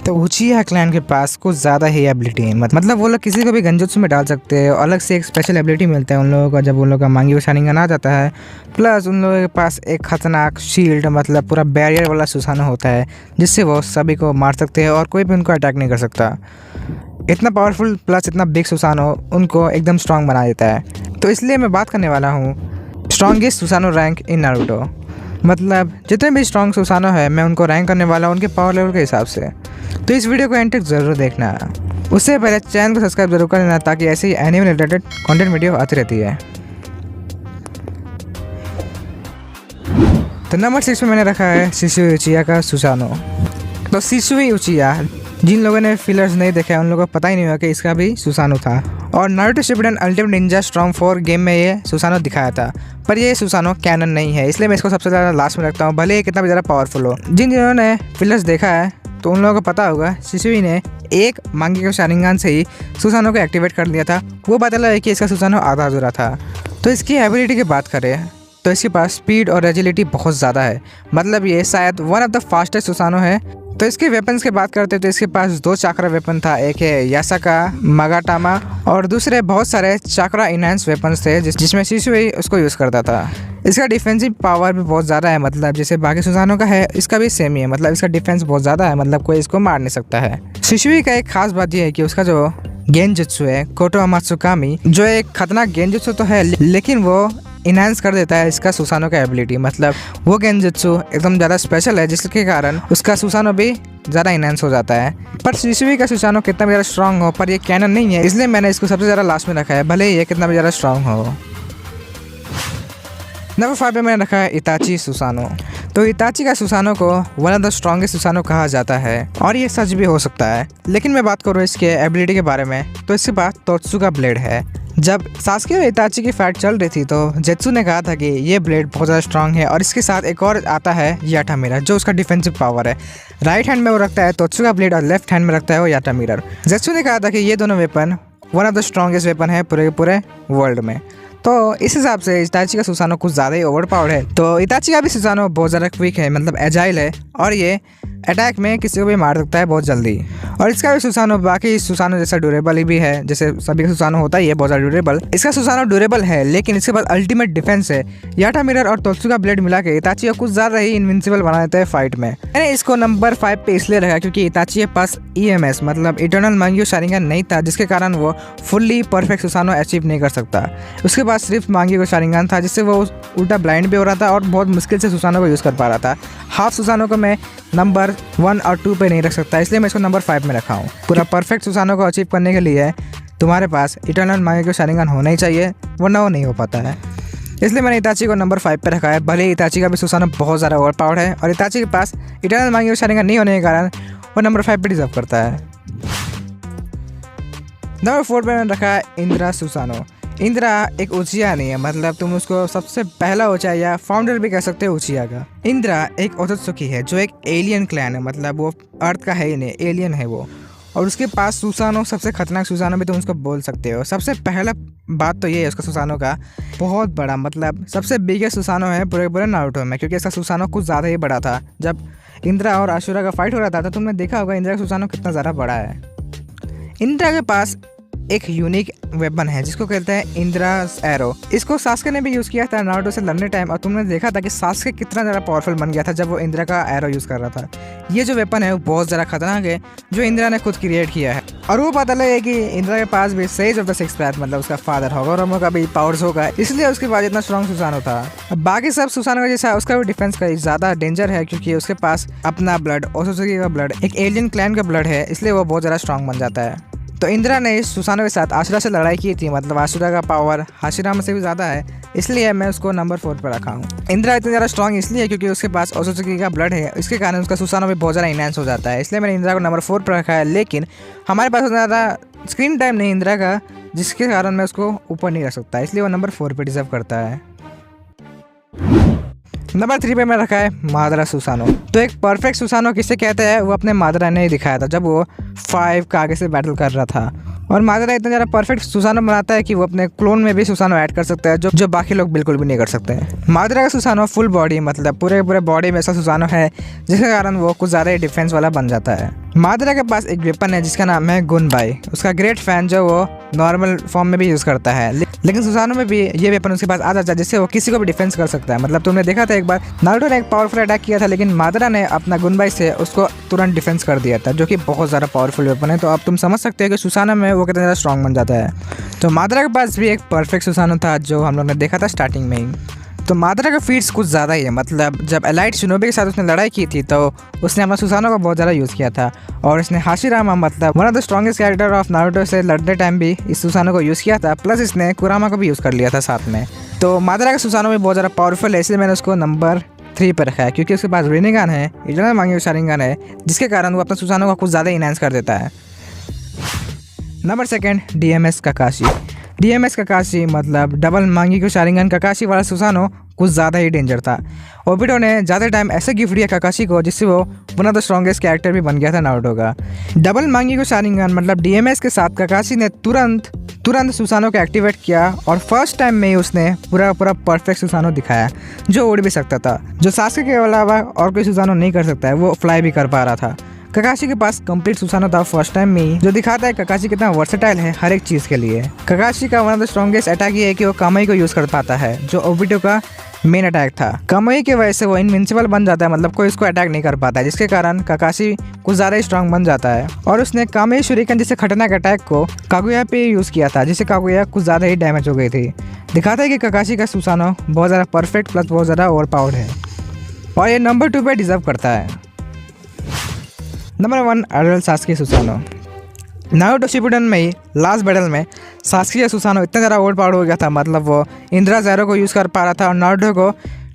तो उचिहा क्लैन के पास कुछ ज़्यादा ही एबिलिटी है, मतलब वो लोग किसी को भी गंजुत्सु में डाल सकते हैं। अलग से एक स्पेशल एबिलिटी मिलता है उन लोगों को जब उन लोगों का मांगी शानिंगन आ जाता है। प्लस उन लोगों के पास एक खतरनाक शील्ड, मतलब पूरा बैरियर वाला सुसानो होता है, जिससे वो सभी को मार सकते हैं और कोई भी उनको अटैक नहीं कर सकता। इतना पावरफुल प्लस इतना बिग सुसानो उनको एकदम स्ट्रांग बना देता है। तो इसलिए मैं बात करने वाला हूँ स्ट्रॉन्गेस्ट सुसानो रैंक इन नारुतो। मतलब जितने भी स्ट्रॉन्ग सुसानो है मैं उनको रैंक करने वाला हूँ उनके पावर लेवल के हिसाब से। तो इस वीडियो को एंड तक ज़रूर देखना। उससे पहले चैनल को सब्सक्राइब जरूर कर लेना ताकि ऐसे ही एनिमे रिलेटेड कंटेंट वीडियो आती रहती है। तो नंबर 6 में मैंने रखा है शिसुए उचिहा का सुसानो। तो शिसुए उचिहा, जिन लोगों ने फिलर्स नहीं देखा है उन लोगों को पता ही नहीं हुआ कि इसका भी सुसानो था। और Naruto Shippuden ultimate Ninja strong 4 game में ये सुसानो दिखाया था, पर ये सुसानो कैनन नहीं है, इसलिए मैं इसको सबसे ज़्यादा लास्ट में रखता हूँ, भले ही कितना भी ज़्यादा पावरफुल हो। जिन्होंने फिलर्स देखा है तो उन लोगों को पता होगा शिसुए ने एक मांगी के शारिंगान से ही सुसानो को एक्टिवेट कर लिया था। वो बदला है कि इसका सुसानो आधा अधूरा था। तो इसकी एबिलिटी की बात करें तो इसके पास स्पीड और एजिलिटी बहुत ज़्यादा है, मतलब ये शायद वन ऑफ द फास्टेस्ट सुसानो है। तो इसके वेपन्स की बात करते हैं तो इसके पास 2 चाक्रा वेपन था, एक है यासाका मगाटामा और दूसरे बहुत सारे चाक्रा इनहेंस वेपन्स थे जिसमें शिसुए उसको यूज़ करता था। इसका डिफेंसिव पावर भी बहुत ज़्यादा है, मतलब जैसे बाकी सुसानो का है इसका भी सेम ही है, मतलब इसका डिफेंस बहुत ज़्यादा है, मतलब कोई इसको मार नहीं सकता है। शिसुए का एक खास बात यह है कि उसका जो गेंजुत्सु है कोटो अमात्सुकामी, जो एक खतरनाक गेंजुत्सु तो है लेकिन वो इनहेंस कर देता है इसका सुसानो का एबिलिटी, मतलब वो गेंजुत्सु एकदम ज़्यादा स्पेशल है जिसके कारण उसका सुसानो भी ज़्यादा इनहेंस हो जाता है। पर शिसुए का सुसानो कितना भी ज़्यादा स्ट्रांग हो पर ये कैनन नहीं है, इसलिए मैंने इसको सबसे ज़्यादा लास्ट में रखा है, भले ही ये कितना भी ज़्यादा स्ट्रांग हो। नंबर 5 पे मैंने रखा है इताची सुसानो। तो इताची का सुसानो को वन ऑफ द स्ट्रॉन्गेस्ट सुसानो कहा जाता है और ये सच भी हो सकता है। लेकिन मैं बात करूँ इसके एबिलिटी के बारे में तो इसके पास तोत्सुका ब्लेड है। जब सास्के और इताची की फाइट चल रही थी तो जेत्सु ने कहा था कि ये ब्लेड बहुत ज़्यादा स्ट्रांग है और इसके साथ एक और आता है याटा मिरर जो उसका डिफेंसिव पावर है। राइट हैंड में वो रखता है तोत्सुका ब्लेड और लेफ्ट हैंड में रखता है वो याटा मिरर। जेत्सु ने कहा था कि ये दोनों weapon one of the strongest weapon है पूरे वर्ल्ड में। तो इस हिसाब से इताची का सुसानो कुछ ज़्यादा ही ओवर पावर्ड है। तो इताची का भी सुसानो बहुत ज़्यादा क्विक है, मतलब एजाइल है और ये अटैक में किसी को भी मार सकता है बहुत जल्दी। और इसका भी सुसानो बाकी सुसानो जैसा ड्यूरेबल ही भी है, जैसे सभी का सुसानो होता है ये बहुत ज़्यादा ड्यूरेबल। इसका सुसानो ड्यूरेबल है लेकिन इसके पास अल्टीमेट डिफेंस है। याटा मिरर और तोत्सुका ब्लेड मिला के इताची को कुछ ज़्यादा ही इनविंसिबल बना देता है फाइट में। मैंने इसको नंबर 5 पे इसलिए रखा क्योंकि इताची के पास EMS मतलब इटर्नल मांग्यो शारिंगन नहीं था, जिसके कारण वो फुल्ली परफेक्ट सुसानो अचीव नहीं कर सकता। उसके पास सिर्फ मांग्यो शारिंगन था जिससे वो उल्टा ब्लाइंड भी हो रहा था और बहुत मुश्किल से सुसानो को यूज़ कर पा रहा था। हाफ सुसानो को मैं नंबर 1 और 2 पे नहीं रख सकता, इसलिए मैं इसको नंबर 5 में रखा हूँ। पूरा परफेक्ट सुसानो को अचीव करने के लिए तुम्हारे पास इटर्नल मांग्यो शारिंगन होना ही चाहिए, वरना वो नहीं हो पाता है। इसलिए मैंने इताची को नंबर 5 पे रखा है। भले इताची का भी सुसानो बहुत ज़्यादा ओवर पावर्ड है और इताची के पास इटर्नल मांग्यो शारिंगन नहीं होने के कारण वो नंबर 5 पे डिजर्व करता है। नंबर 4 पे मैंने रखा है इंद्रा सुसानो। इंद्रा एक उचिहा नहीं है, मतलब तुम उसको सबसे पहला उचिहा या फाउंडर भी कह सकते हो उचिहा का। इंद्रा एक ओत्सुकी है जो एक एलियन क्लैन है, मतलब वो अर्थ का है ही नहीं, एलियन है वो। और उसके पास सुसानो सबसे खतरनाक सुसानो भी तुम उसको बोल सकते हो। सबसे पहला बात तो ये है उसका सुसानो का बहुत बड़ा, मतलब सबसे बिगेस्ट सुसानो है पूरे नारुतो में, क्योंकि इसका सुसानो कुछ ज़्यादा ही बड़ा था। जब इंद्रा और आशुरा का फाइट हो रहा था तो तुमने देखा होगा इंद्रा का सुसानो कितना ज़्यादा बड़ा है। इंद्रा के पास एक यूनिक वेपन है जिसको कहते हैं इंद्रास एरो। इसको सास्के ने भी यूज़ किया था नारुतो से लड़ने टाइम और तुमने देखा था कि सास्के कितना ज़्यादा पावरफुल बन गया था जब वो इंद्रा का एरो यूज़ कर रहा था। ये जो वेपन है वो बहुत ज़्यादा खतरनाक है जो इंद्रा ने खुद क्रिएट किया है। और वो पता लगे कि इंद्रा के पास भी sage of the six path, मतलब उसका फादर होगोरोमो का भी पावर्स होगा, इसलिए उसके पास इतना स्ट्रॉन्ग सुसानो था। बाकी सब सुसानो का जैसा उसका भी डिफेंस का ज़्यादा डेंजर है क्योंकि उसके पास अपना ब्लड ओत्सुकी का ब्लड एक एलियन क्लैन का ब्लड है, इसलिए वो बहुत ज़्यादा स्ट्रॉन्ग बन जाता है। तो इंद्रा ने इस सुसानो के साथ आशुरा से लड़ाई की थी, मतलब आशुरा का पावर हाशिरामा से भी ज़्यादा है, इसलिए मैं उसको नंबर 4 पर रखा हूँ। इंद्रा इतनी ज़्यादा स्ट्रॉन्ग इसलिए क्योंकि उसके पास ओत्सुकी का ब्लड है, इसके कारण उसका सुसानो भी बहुत ज़्यादा इनहेंस हो जाता है, इसलिए मैंने इंद्रा को नंबर 4 पर रखा है। लेकिन हमारे पास उतना ज़्यादा स्क्रीन टाइम नहीं इंद्रा का, जिसके कारण मैं उसको ऊपर नहीं रख सकता, इसलिए वो नंबर 4 पर डिजर्व करता है। नंबर 3 पे मैं रखा है मादरा सुसानो। तो एक परफेक्ट सुसानो किसे कहते हैं वो अपने मादरा ने ही दिखाया था जब वो 5 का आगे से बैटल कर रहा था। और मादरा इतना ज़्यादा परफेक्ट सुसानो बनाता है कि वो अपने क्लोन में भी सुसानो ऐड कर सकता है जो बाकी लोग बिल्कुल भी नहीं कर सकते हैं। मादरा का सुसानो फुल बॉडी मतलब पूरे बॉडी में ऐसा सुसानो है जिसके कारण वो कुछ ज़्यादा ही डिफेंस वाला बन जाता है। मादरा के पास एक वेपन है जिसका नाम है गुनबाई। उसका ग्रेट फैन जो वो नॉर्मल फॉर्म में भी यूज़ करता है, लेकिन सुसानो में भी ये वेपन उसके पास आ जाता है जिससे वो किसी को भी डिफेंस कर सकता है। मतलब तुमने देखा था एक बार नारुतो ने एक पावरफुल अटैक किया था लेकिन मादरा ने अपना गुनबाई से उसको तुरंत डिफेंस कर दिया था, जो कि बहुत ज़्यादा पावरफुल वेपन है। तो अब तुम समझ सकते हो कि सुसानो में वो कितना ज़्यादा स्ट्रॉन्ग बन जाता है। तो मादरा के पास भी एक परफेक्ट सुसानो था जो हम लोग ने देखा था स्टार्टिंग में ही। तो मादरा का फीट्स कुछ ज़्यादा ही है। मतलब जब एलाइट शिनोबी के साथ उसने लड़ाई की थी तो उसने अपना सुसानो का बहुत ज़्यादा यूज़ किया था और इसने हाशिरामा मतलब one of the strongest character of Naruto से लड़ते टाइम भी इस सुसानो को यूज़ किया था, प्लस इसने कुरामा को भी यूज़ कर लिया था साथ में। तो मादरा का सुसानो भी बहुत ज़्यादा पावरफुल है, इसलिए मैंने उसको नंबर 3 पर रखा है क्योंकि उसके पास रिनिगान है, इटर्नल मांगी शारिंगान है, जिसके कारण वो अपना सुसानो को कुछ ज़्यादा इनहेंस कर देता है। Number 2 DMS काकाशी। DMS काकाशी मतलब डबल मांगी को शारिंगान काकाशी वाला सुसानो कुछ ज़्यादा ही डेंजर था। ओबिटो ने ज़्यादा टाइम ऐसे गिफ्ट दिया काकाशी को जिससे वो one of the strongest character भी बन गया था नारुतो का। डबल मांगी को शारिंगान मतलब DMS के साथ काकाशी ने तुरंत सुसानो को एक्टिवेट किया और फर्स्ट टाइम में ही उसने पूरा परफेक्ट सुसानो दिखाया जो उड़ भी सकता था, जो सासके के अलावा और कोई सुसानो नहीं कर सकता है। वो फ्लाई भी कर पा रहा था। काकाशी के पास कंप्लीट सुसानो था फर्स्ट टाइम में ही, जो दिखाता है काकाशी कितना वर्सेटाइल है हर एक चीज़ के लिए। काकाशी का one of the strongest attack ये है कि वो कामाई को यूज़ कर पाता है जो ओबिटो का मेन अटैक था। कामाई की वजह से वो इनविंसिबल बन जाता है, मतलब कोई इसको अटैक नहीं कर पाता है, जिसके कारण काकाशी कुछ ज़्यादा ही स्ट्रांग बन जाता है। और उसने कामाई शुरिकन जैसे खतरनाक अटैक को कागुया पे यूज़ किया था जिससे कागुया कुछ ज़्यादा ही डैमेज हो गई थी। दिखाता है कि काकाशी का सुसानो बहुत ज़्यादा परफेक्ट प्लस बहुत ज़्यादा ओवर पावर्ड है और ये नंबर 2 पे डिजर्व करता है। Number 1 adult Sasuke Susanoo. Naruto Shippuden में ही लास्ट बैटल में सास्के का सुसानो इतना ज़्यादा ओवर पावर्ड हो गया था, मतलब वो इंद्रा ज़ेरो को यूज़ कर पा रहा था और नारुतो को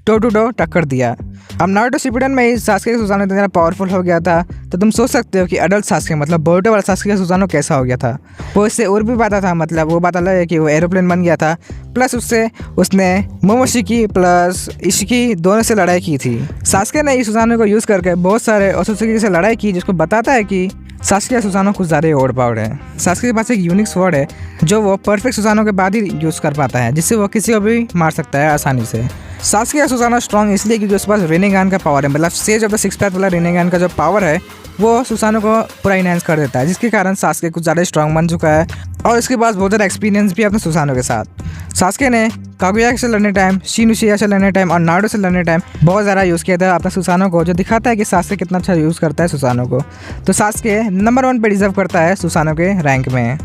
टो टू टो टक्कर दिया। अब नारुतो शिपुडेन में ही सास्के का सुसानो इतना ज़्यादा पावरफुल हो गया था तो तुम सोच सकते हो कि एडल्ट सास्के मतलब बोरुतो वाला सास्के का सुसानो कैसा हो गया था। वो इससे और भी पाता था, मतलब वो बात अलग है कि वो एरोप्लेन बन गया था, प्लस उसने मोमोशिकी प्लस इशिकी दोनों से लड़ाई की थी। सास्के ने इस सुसानो को यूज़ करके बहुत सारे ओसुत्सुकी से लड़ाई की, जिसको बताता है कि सास्के का सुसानो कुछ ज़्यादा ओवर पावर्ड है। सास्के के पास एक यूनिक स्वॉर्ड है जो वो परफेक्ट सुसानो के बाद ही यूज़ कर पाता है, जिससे वो किसी को भी मार सकता है आसानी से। सास्के का सुसानो स्ट्रॉन्ग इसलिए क्योंकि उसके पास रिनिगान का पावर है, मतलब sage of the 6th path वाला रिनिगान का जो पावर है वो सुसानो को पूरा इनहेंस कर देता है, जिसके कारण सास्के कुछ ज़्यादा स्ट्रॉन्ग बन चुका है और इसके पास बहुत ज़्यादा एक्सपीरियंस भी है अपने सुसानो के साथ। सास्के ने कागुया से लड़ने टाइम, शिनुशिया से लड़ने टाइम और नारुतो से लड़ने टाइम बहुत ज़्यादा यूज़ किया था अपने सुसानो को, जो दिखाता है कि सास्के कितना अच्छा यूज़ करता है सुसानो को। तो सास्के नंबर 1 पे डिजर्व करता है सुसानो के रैंक में।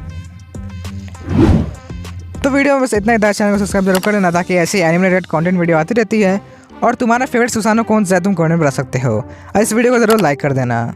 तो वीडियो में बस इतना ही था। चैनल को सब्सक्राइब जरूर कर लेना ताकि ऐसी एनिमे रिलेटेड कंटेंट वीडियो आती रहती है। और तुम्हारा फेवरेट सुसानो कौन सा है तुम कमेंट में बता सकते हो और इस वीडियो को ज़रूर लाइक कर देना।